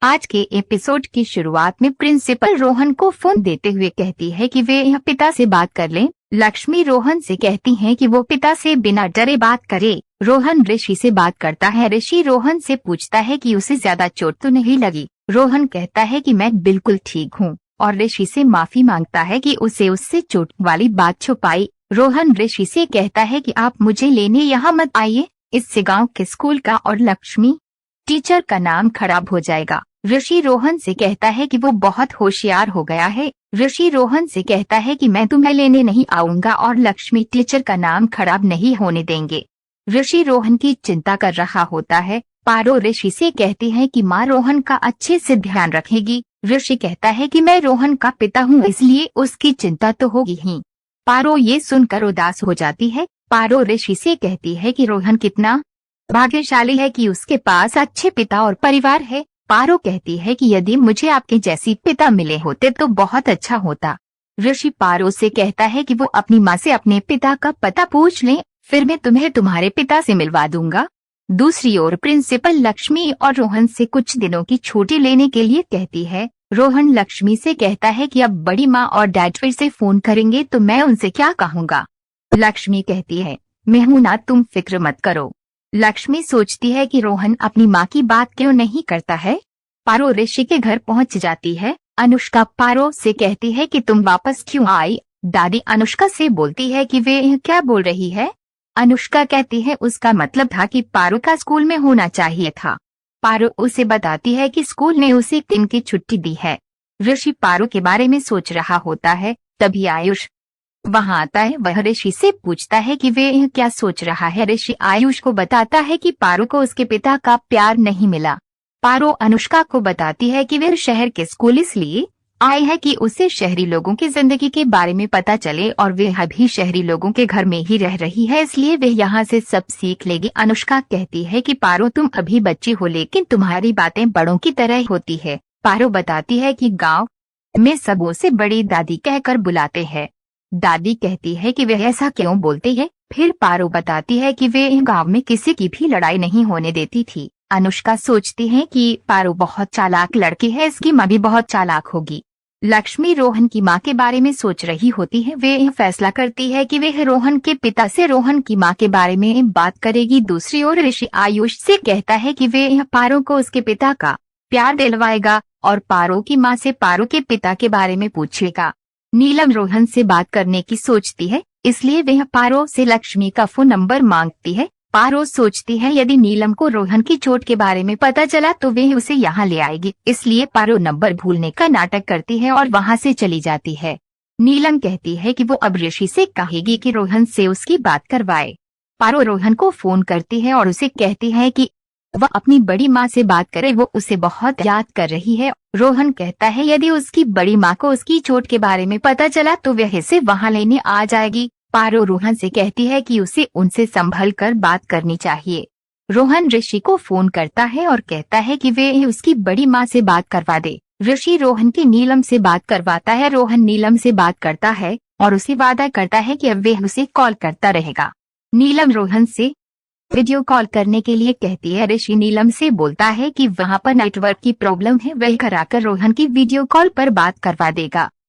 आज के एपिसोड की शुरुआत में प्रिंसिपल रोहन को फोन देते हुए कहती है कि वे यह पिता से बात कर लें। लक्ष्मी रोहन से कहती है कि वो पिता से बिना डरे बात करे। रोहन ऋषि से बात करता है। ऋषि रोहन से पूछता है कि उसे ज्यादा चोट तो नहीं लगी। रोहन कहता है कि मैं बिल्कुल ठीक हूँ और ऋषि से माफी मांगता है कि उसे उससे चोट वाली बात छुपाई। रोहन ऋषि से कहता है कि आप मुझे लेने यहाँ मत आइए, इससे गाँव के स्कूल का और लक्ष्मी टीचर का नाम खराब हो जाएगा। ऋषि रोहन से कहता है कि वो बहुत होशियार हो गया है। ऋषि रोहन से कहता है कि मैं तुम्हें लेने नहीं आऊंगा और लक्ष्मी टीचर का नाम खराब नहीं होने देंगे। ऋषि रोहन की चिंता कर रहा होता है। पारो ऋषि से कहती है कि माँ रोहन का अच्छे से ध्यान रखेगी। ऋषि कहता है कि मैं रोहन का पिता हूँ, इसलिए उसकी चिंता तो होगी ही। पारो ये सुनकर उदास हो जाती है। पारो ऋषि से कहती है कि रोहन कितना भाग्यशाली है कि उसके पास अच्छे पिता और परिवार है। पारो कहती है कि यदि मुझे आपके जैसी पिता मिले होते तो बहुत अच्छा होता। ऋषि पारो से कहता है कि वो अपनी माँ से अपने पिता का पता पूछ ले, फिर मैं तुम्हें तुम्हारे पिता से मिलवा दूंगा। दूसरी ओर प्रिंसिपल लक्ष्मी और रोहन से कुछ दिनों की छुट्टी लेने के लिए कहती है। रोहन लक्ष्मी से कहता है कि अब बड़ी माँ और डैड फिर से फोन करेंगे तो मैं उनसे क्या कहूँगा। लक्ष्मी कहती है मैं हूं ना, तुम फिक्र मत करो। लक्ष्मी सोचती है कि रोहन अपनी माँ की बात क्यों नहीं करता है। पारो ऋषि के घर पहुंच जाती है। अनुष्का पारो से कहती है कि तुम वापस क्यों आई। दादी अनुष्का से बोलती है कि वे क्या बोल रही है। अनुष्का कहती है उसका मतलब था कि पारो का स्कूल में होना चाहिए था। पारो उसे बताती है कि स्कूल ने उसे 1 दिन की छुट्टी दी है। ऋषि पारो के बारे में सोच रहा होता है। तभी आयुष वहां आता है। वह ऋषि से पूछता है कि वे क्या सोच रहा है। ऋषि आयुष को बताता है कि पारो को उसके पिता का प्यार नहीं मिला। पारो अनुष्का को बताती है कि वे शहर के स्कूल इसलिए आए हैं कि उसे शहरी लोगों की जिंदगी के बारे में पता चले और वे अभी शहरी लोगों के घर में ही रह रही है, इसलिए वे यहाँ से सब सीख लेगी। अनुष्का कहती है कि पारो तुम अभी बच्ची हो लेकिन तुम्हारी बातें बड़ों की तरह होती है। पारो बताती है कि गाँव में सब उसे बड़ी दादी कहकर बुलाते हैं। दादी कहती है कि वे ऐसा क्यों बोलते हैं। फिर पारो बताती है कि वे गांव में किसी की भी लड़ाई नहीं होने देती थी। अनुष्का सोचती है कि पारो बहुत चालाक लड़की है, इसकी माँ भी बहुत चालाक होगी। लक्ष्मी रोहन की माँ के बारे में सोच रही होती है। वे फैसला करती है कि वे रोहन के पिता से रोहन की माँ के बारे में बात करेगी। दूसरी ओर ऋषि आयुष से कहता है कि वे पारो को उसके पिता का प्यार दिलवाएगा और पारो की माँ से पारो के पिता के बारे में पूछेगा। नीलम रोहन से बात करने की सोचती है, इसलिए वह पारो से लक्ष्मी का फोन नंबर मांगती है। पारो सोचती है यदि नीलम को रोहन की चोट के बारे में पता चला तो वह उसे यहाँ ले आएगी, इसलिए पारो नंबर भूलने का नाटक करती है और वहाँ से चली जाती है। नीलम कहती है कि वो अब ऋषि से कहेगी कि रोहन से उसकी बात करवाए। पारो रोहन को फोन करती है और उसे कहती है कि वह अपनी बड़ी माँ से बात करे, वो उसे बहुत याद कर रही है। रोहन कहता है यदि उसकी बड़ी माँ को उसकी चोट के बारे में पता चला तो वह इसे वहाँ लेने आ जाएगी। पारो रोहन से कहती है कि उसे उनसे संभल कर बात करनी चाहिए। रोहन ऋषि को फोन करता है और कहता है कि वे उसकी बड़ी माँ से बात करवा दे। ऋषि रोहन की नीलम से बात करवाता है। रोहन नीलम से बात करता है और उसे वादा करता है कि अब वे उसे कॉल करता रहेगा। नीलम रोहन से वीडियो कॉल करने के लिए कहती है। ऋषि नीलम से बोलता है कि वहाँ पर नेटवर्क की प्रॉब्लम है, वह कराकर रोहन की वीडियो कॉल पर बात करवा देगा।